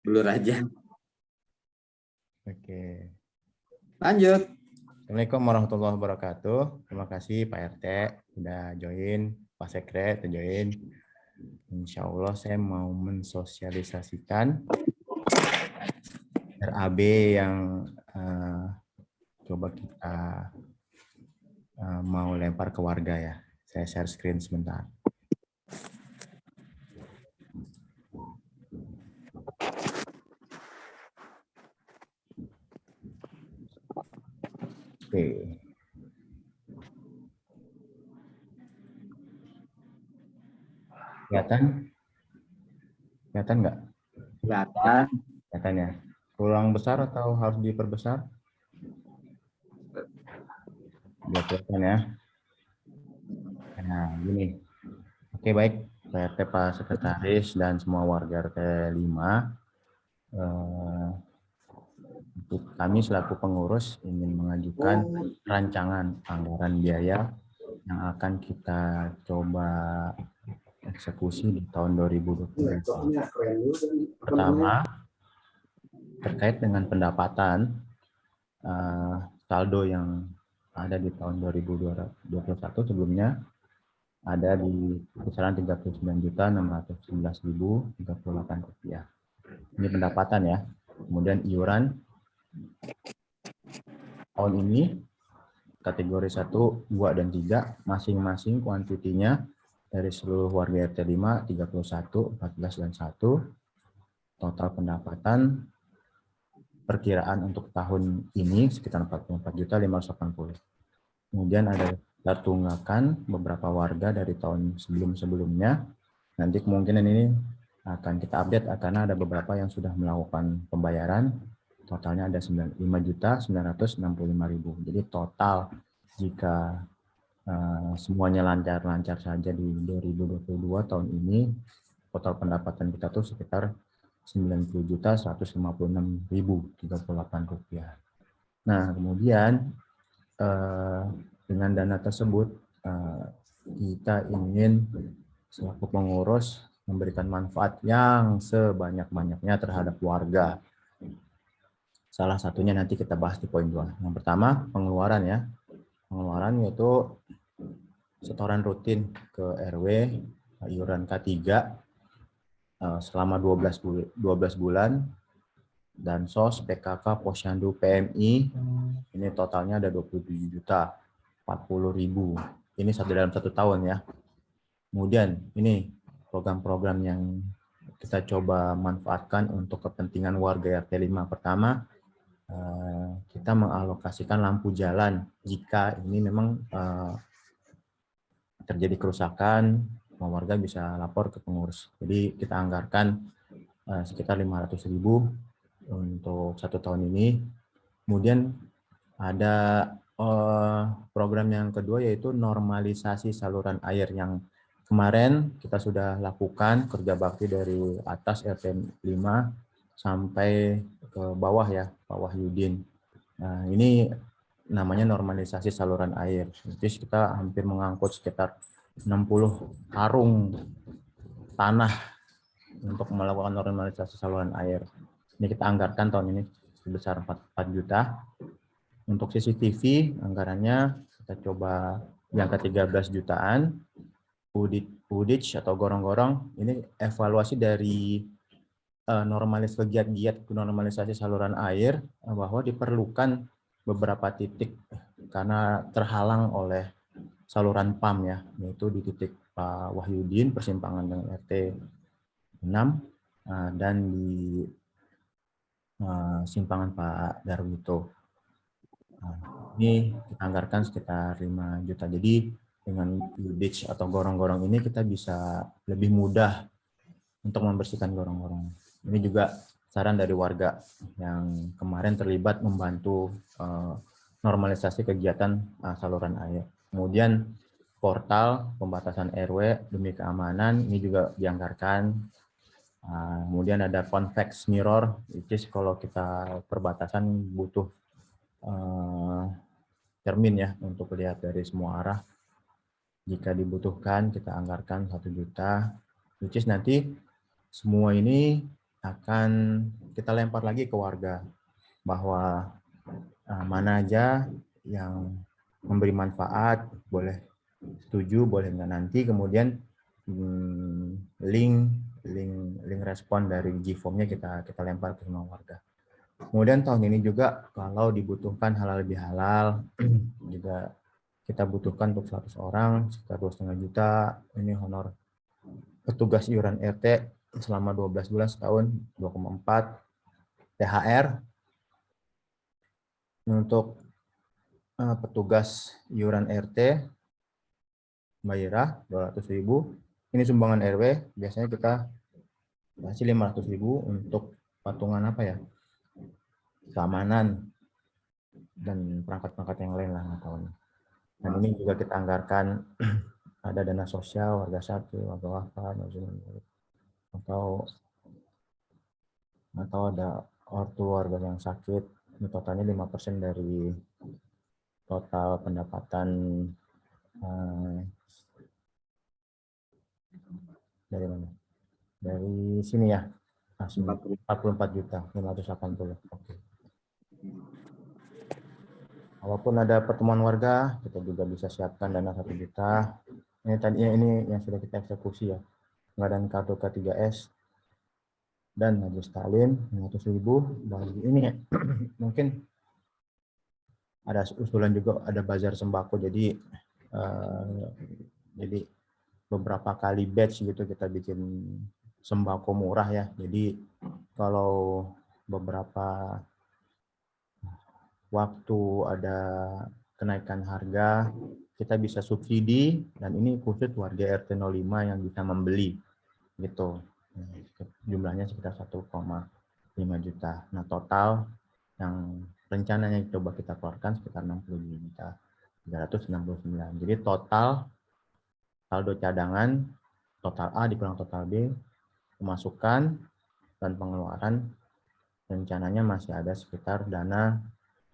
blur aja. Oke. Lanjut. Assalamualaikum warahmatullahi wabarakatuh. Terima kasih Pak RT udah join, Pak Sekre udah join. Insya Allah saya mau mensosialisasikan RAB yang coba kita mau lempar ke warga ya. Saya share screen sebentar. Oke. Kelihatan? Kelihatan nggak? Kelihatan. Kelihatan ya. Kurang besar atau harus diperbesar? Biar kelihatan ya. Nah, gini. Oke, baik. Pak RT, Pak Sekretaris, dan semua warga RT 5. Untuk kami selaku pengurus ingin mengajukan rancangan anggaran biaya yang akan kita coba eksekusi di tahun 2022. Pertama, terkait dengan pendapatan saldo yang ada di tahun 2021 sebelumnya ada di kisaran Rp39.611.038. Ini pendapatan ya. Kemudian iuran tahun ini kategori 1, 2, dan 3 masing-masing kuantitinya dari seluruh warga RT 5 31, 14, dan 1. Total pendapatan perkiraan untuk tahun ini sekitar 44.580. Kemudian ada tunggakan beberapa warga dari tahun sebelum-sebelumnya. Nanti kemungkinan ini akan kita update karena ada beberapa yang sudah melakukan pembayaran. Totalnya ada 5.965.000. Jadi total jika semuanya lancar-lancar saja di 2022 tahun ini, total pendapatan kita tuh sekitar Rp90.156.038. Nah, kemudian dengan dana tersebut kita ingin selaku pengurus memberikan manfaat yang sebanyak-banyaknya terhadap warga. Salah satunya nanti kita bahas di poin 2. Yang pertama, pengeluaran ya. Pengeluaran yaitu setoran rutin ke RW, iuran K3 selama 12 bulan, dan SOS, PKK, Posyandu, PMI, ini totalnya ada 27.040.000. Ini dalam 1 tahun ya. Kemudian ini program-program yang kita coba manfaatkan untuk kepentingan warga RT 5. Pertama, kita mengalokasikan lampu jalan jika ini memang terjadi kerusakan, warga bisa lapor ke pengurus. Jadi kita anggarkan sekitar 500.000 untuk 1 tahun ini. Kemudian ada program yang kedua yaitu normalisasi saluran air yang kemarin kita sudah lakukan kerja bakti dari atas RT 5 sampai ke bawah ya, bawah Yudin. Nah, ini namanya normalisasi saluran air. Jadi kita hampir mengangkut sekitar 60 karung tanah untuk melakukan normalisasi saluran air. Ini kita anggarkan tahun ini sebesar 4 juta. Untuk CCTV anggarannya kita coba yang ke-13 jutaan. UDIC atau gorong-gorong ini evaluasi dari normalisasi saluran air bahwa diperlukan beberapa titik karena terhalang oleh saluran PAM ya, yaitu di titik Pak Wahyudin persimpangan dengan RT 6 dan di simpangan Pak Darwito. Ini kita anggarkan sekitar 5 juta. Jadi dengan UDIC atau gorong-gorong ini kita bisa lebih mudah untuk membersihkan gorong-gorong. Ini juga saran dari warga yang kemarin terlibat membantu normalisasi kegiatan saluran air. Kemudian portal pembatasan RW demi keamanan ini juga dianggarkan. Kemudian ada convex mirror, which is kalau kita perbatasan butuh cermin ya untuk lihat dari semua arah. Jika dibutuhkan kita anggarkan 1 juta, which is nanti semua ini akan kita lempar lagi ke warga bahwa mana aja yang memberi manfaat, boleh setuju, boleh enggak. Nanti kemudian link respon dari G-Form-nya kita lempar ke semua warga. Kemudian tahun ini juga kalau dibutuhkan halal bihalal juga kita butuhkan untuk 100 orang sekitar 2,5 juta. Ini honor petugas iuran RT selama 12 bulan setahun 2,4. THR untuk petugas iuran RT Mbak Ira 200.000. Ini sumbangan RW, biasanya kita kasih 500.000 untuk patungan apa ya? Keamanan dan perangkat-perangkat yang lain lah tahun. Dan ini juga kita anggarkan ada dana sosial warga satu, warga wafat, atau ada ortu warga yang sakit. Ini totalnya 5% dari total pendapatan dari mana? Dari sini ya. 44 juta 580. Oke. Walaupun ada pertemuan warga, kita juga bisa siapkan dana 1 juta. Ini tadinya ini yang sudah kita eksekusi ya. Pengadaan kartu K3S dan majelis taklim 500.000. Bagi ini mungkin ada usulan juga ada bazar sembako. Jadi beberapa kali batch gitu kita bikin sembako murah ya. Jadi kalau beberapa waktu ada kenaikan harga, kita bisa subsidi, dan ini khusus warga RT 05 yang bisa membeli gitu. Jumlahnya sekitar 1,5 juta. Nah, total yang rencananya coba kita keluarkan sekitar 60 juta 369. Jadi total saldo cadangan, total A dikurang total B, pemasukan dan pengeluaran rencananya masih ada sekitar dana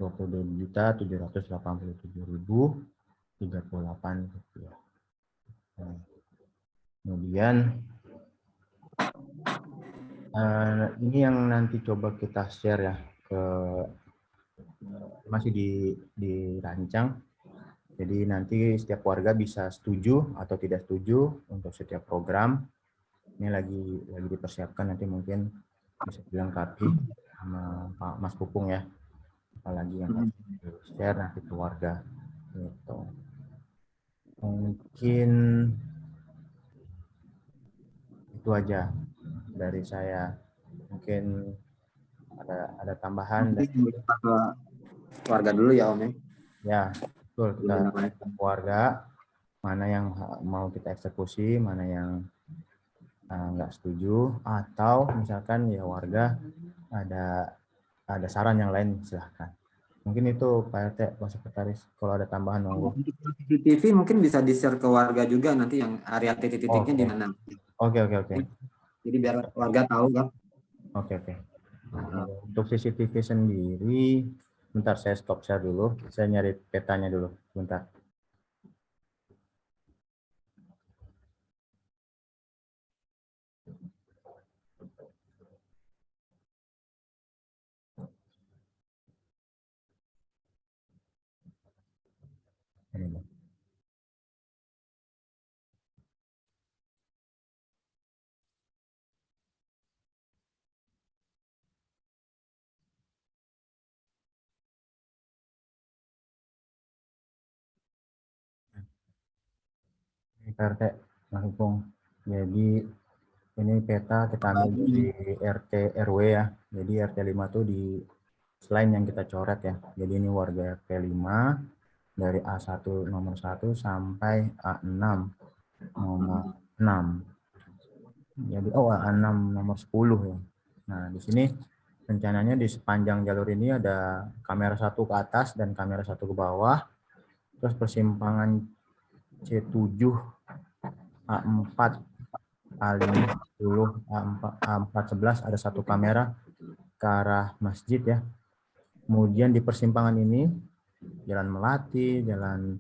22.787.038 rupiah. Nah, kemudian ini yang nanti coba kita share ya ke masih dirancang. Jadi nanti setiap warga bisa setuju atau tidak setuju untuk setiap program. Ini lagi dipersiapkan, nanti mungkin bisa dilengkapi sama Pak Mas Pupung ya. Apalagi yang share nanti ke warga. Gitu. Mungkin itu aja dari saya. Mungkin ada tambahan dari warga dulu ya Om ya. Ya, betul, kita warga mana yang mau kita eksekusi, mana yang nggak setuju, atau misalkan ya warga ada saran yang lain, silahkan. Mungkin itu Pak RT, Pak Sekretaris, kalau ada tambahan monggo. CCTV mungkin bisa di-share ke warga juga nanti yang area titik-titiknya di mana. Oke. Jadi biar warga tahu kan. Oke. Untuk CCTV sendiri, bentar saya stop share dulu. Saya nyari petanya dulu, bentar. RT, Mas Ipung. Jadi ini peta kita ambil dari RT RW ya. Jadi RT 5 itu di slide yang kita coret ya. Jadi ini warga RT 5 dari A1 nomor 1 sampai A6 nomor 6. Jadi A6 nomor 10 ya. Nah, di sini rencananya di sepanjang jalur ini ada kamera 1 ke atas dan kamera 1 ke bawah. Terus persimpangan C7 A4 A510 A411 ada 1 kamera ke arah masjid ya. Kemudian di persimpangan ini Jalan Melati, Jalan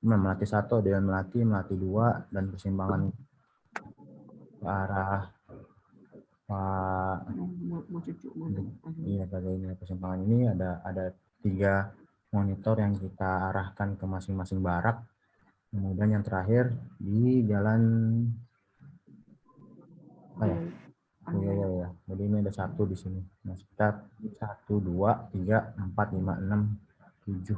Melati 1, Jalan Melati 2, dan persimpangan ke arah Pak iya pada ini persimpangan ini ada 3 monitor yang kita arahkan ke masing-masing barak. Kemudian yang terakhir di jalan ya. Jadi ini ada 1 di sini. Nah, sekitar 1, 2, 3, 4, 5, 6, 7,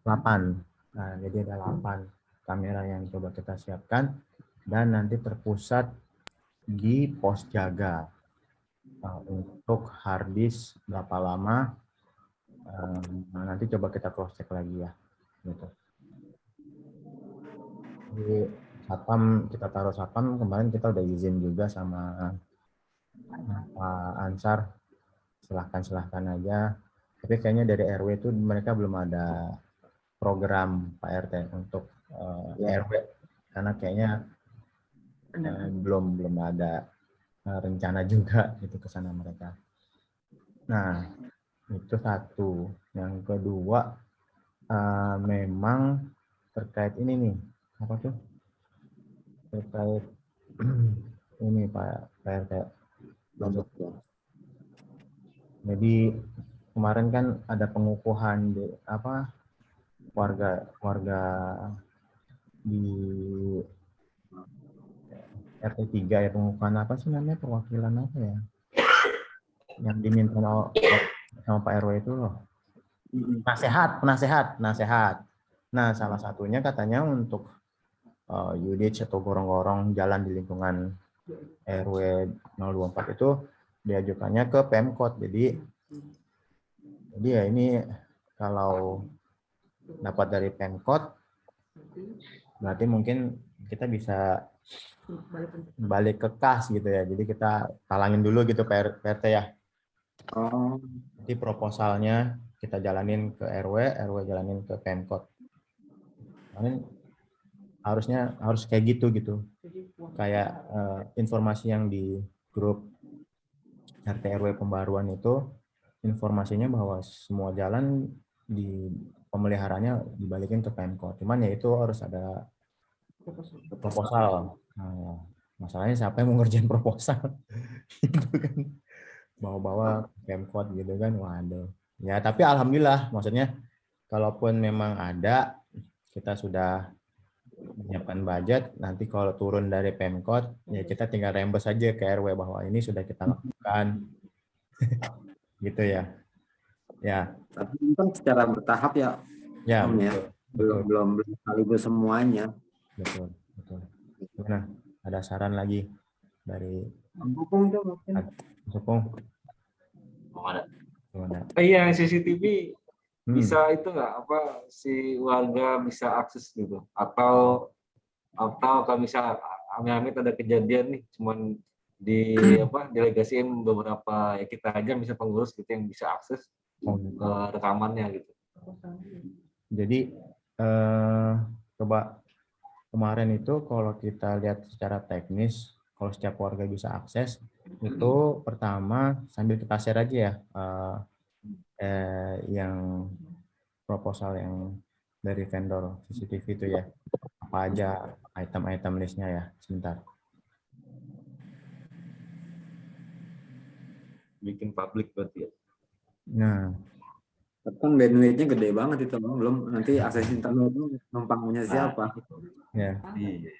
8. Nah, jadi ada 8 kamera yang coba kita siapkan dan nanti terpusat di pos jaga. Untuk hard disk berapa lama? Nanti coba kita cross check lagi ya. Gitu. Jadi satpam kita taruh satpam kemarin kita udah izin juga sama Pak Ansar, silahkan aja. Tapi kayaknya dari RW itu mereka belum ada program Pak RT untuk RW karena kayaknya belum ada rencana juga itu ke sana mereka. Nah, itu satu. Yang kedua memang terkait ini nih, apa tuh? Terkait ini Pak RT. Jadi kemarin kan ada pengukuhan di warga di RT 3 ya, pengukuhan apa sih namanya, perwakilan apa ya? Yang diminta sama Pak RW itu loh. Penasehat. Nah, salah satunya katanya untuk UDH atau gorong-gorong jalan di lingkungan RW 024 itu diajukannya ke Pemkot. Jadi ya ini kalau dapat dari Pemkot berarti mungkin kita bisa balik ke kas gitu ya. Jadi kita talangin dulu gitu PRT ya. Jadi proposalnya kita jalanin ke RW jalanin ke Pemkot. Harus kayak gitu. Kayak informasi yang di grup RT RW pembaruan itu informasinya bahwa semua jalan di pemeliharanya dibalikin ke Pemkot. Cuman ya itu harus ada proposal. Nah, masalahnya siapa yang mau ngerjain proposal? Gitu kan. Bawa-bawa Pemkot gitu kan. Waduh. Ya, tapi alhamdulillah maksudnya kalaupun memang ada, kita sudah menyiapkan budget, nanti kalau turun dari Pemkot, ya kita tinggal reimburse saja ke RW bahwa ini sudah kita lakukan. Gitu ya. Ya. Tapi kan secara bertahap ya. Ya, Om, ya. Belum sekaligus semuanya. Betul. Gimana? Ada saran lagi dari Dukung tuh mungkin. Sukung? Ada. Gimana? Iya, CCTV bisa itu nggak apa si warga bisa akses gitu atau kalau misal amit-amit ada kejadian nih cuman delegasiin beberapa ya kita aja bisa pengurus gitu yang bisa akses ke rekamannya gitu. Jadi coba kemarin itu kalau kita lihat secara teknis, kalau setiap warga bisa akses, itu pertama sambil kita share aja ya yang proposal yang dari vendor CCTV itu ya, apa aja item-item listnya ya, sebentar. Bikin publik berarti ya. Nah, kan bandwidth-nya gede banget itu, belum nanti akses internet numpang punya siapa. ya. Iya.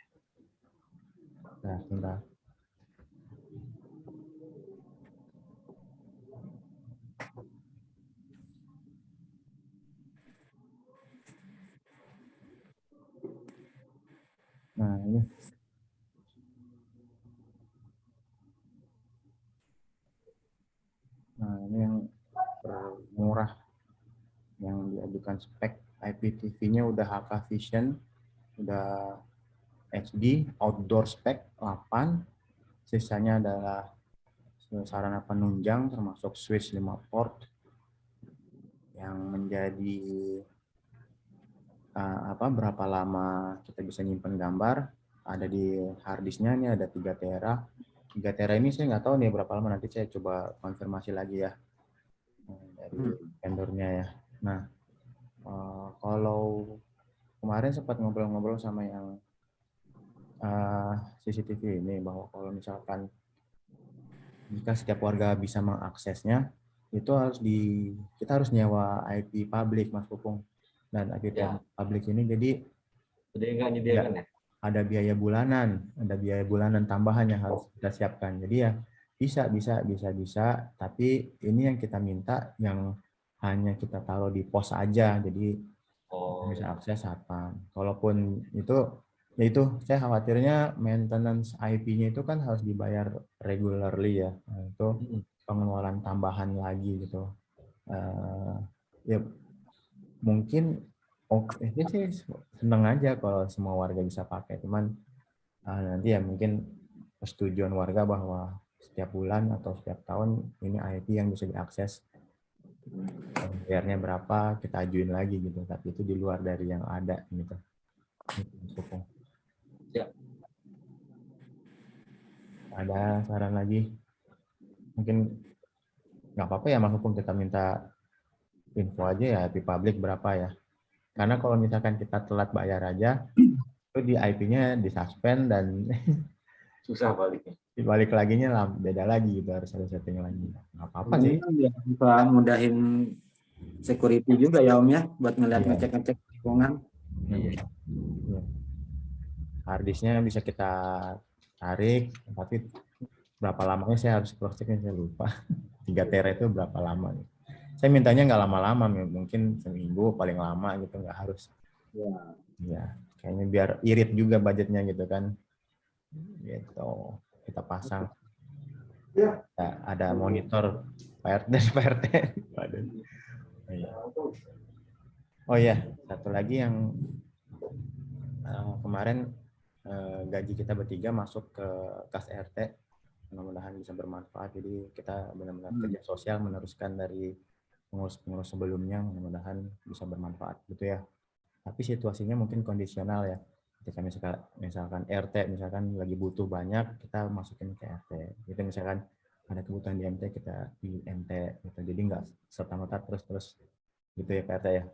Nah, sebentar. Nah, ini. Nah, ini yang murah yang diajukan spek IPTV-nya udah HK Vision, udah HD, outdoor spek 8, sisanya adalah sarana penunjang termasuk switch 5 port yang menjadi berapa lama kita bisa nyimpen gambar ada di harddisknya. Ini ada 3 tera. 3 tera ini saya nggak tahu nih berapa lama, nanti saya coba konfirmasi lagi ya dari vendornya ya. Nah, kalau kemarin sempat ngobrol-ngobrol sama yang CCTV ini bahwa kalau misalkan jika setiap warga bisa mengaksesnya, itu kita harus nyewa IP publik, Mas Pupung. Dan IP publik ini jadi nggak nyediakan ya? Ada biaya bulanan tambahan yang harus kita siapkan. Jadi ya bisa, tapi ini yang kita minta yang hanya kita taruh di pos aja, jadi bisa akses apa. Kalaupun itu, ya itu saya khawatirnya maintenance IP-nya itu kan harus dibayar regularly ya, nah, itu pengeluaran tambahan lagi gitu. Ya mungkin oke sih, seneng aja kalau semua warga bisa pakai, cuman nanti ya mungkin persetujuan warga bahwa setiap bulan atau setiap tahun ini IP yang bisa diakses, bayarnya berapa kita ajuin lagi gitu, tapi itu di luar dari yang ada gitu. Ya. Ada saran lagi? Mungkin nggak apa-apa ya Mas Hukum, kita minta info aja ya IP publik berapa ya. Karena kalau misalkan kita telat bayar aja, itu di IP-nya disuspend dan susah baliknya. dibalik laginya lah beda lagi gitu, harus ada setting lagi. Nggak apa-apa sih. Bisa mudahin security juga ya Om ya, buat ngecek lingkungan. Iya. Harddisknya bisa kita tarik, tapi berapa lamanya saya harus cross check, saya lupa. 3 tera itu berapa lama? Saya mintanya nggak lama-lama, mungkin seminggu paling lama gitu, nggak harus. Ya, kayaknya biar irit juga budgetnya gitu kan. Gitu, kita pasang. Ya, ada monitor PRT. Oh iya, satu lagi yang kemarin gaji kita bertiga masuk ke kas RT, mudah-mudahan bisa bermanfaat. Jadi kita benar-benar kerja sosial meneruskan dari pengurus-pengurus sebelumnya, mudah-mudahan bisa bermanfaat gitu ya. Tapi situasinya mungkin kondisional ya. Ketika misalkan RT misalkan lagi butuh banyak, kita masukin ke RT. Gitu, misalkan ada kebutuhan di MT, kita di MT gitu. Jadi nggak serta-merta terus gitu ya Pak RT ya,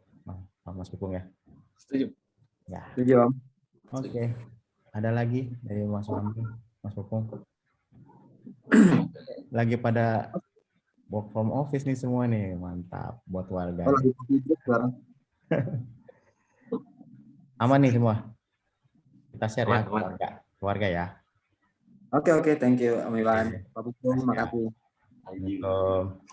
Mas Pupung ya. Setuju. Ya. Setuju Om. Oke. Ada lagi dari Mas Wamri, Mas Pupung? Lagi pada work from office nih semua nih, mantap buat warga. Aman nih semua. Kita share ya keluarga ya. Oke, thank you Om Iwan. Pak Pupung, makasih. Assalamualaikum.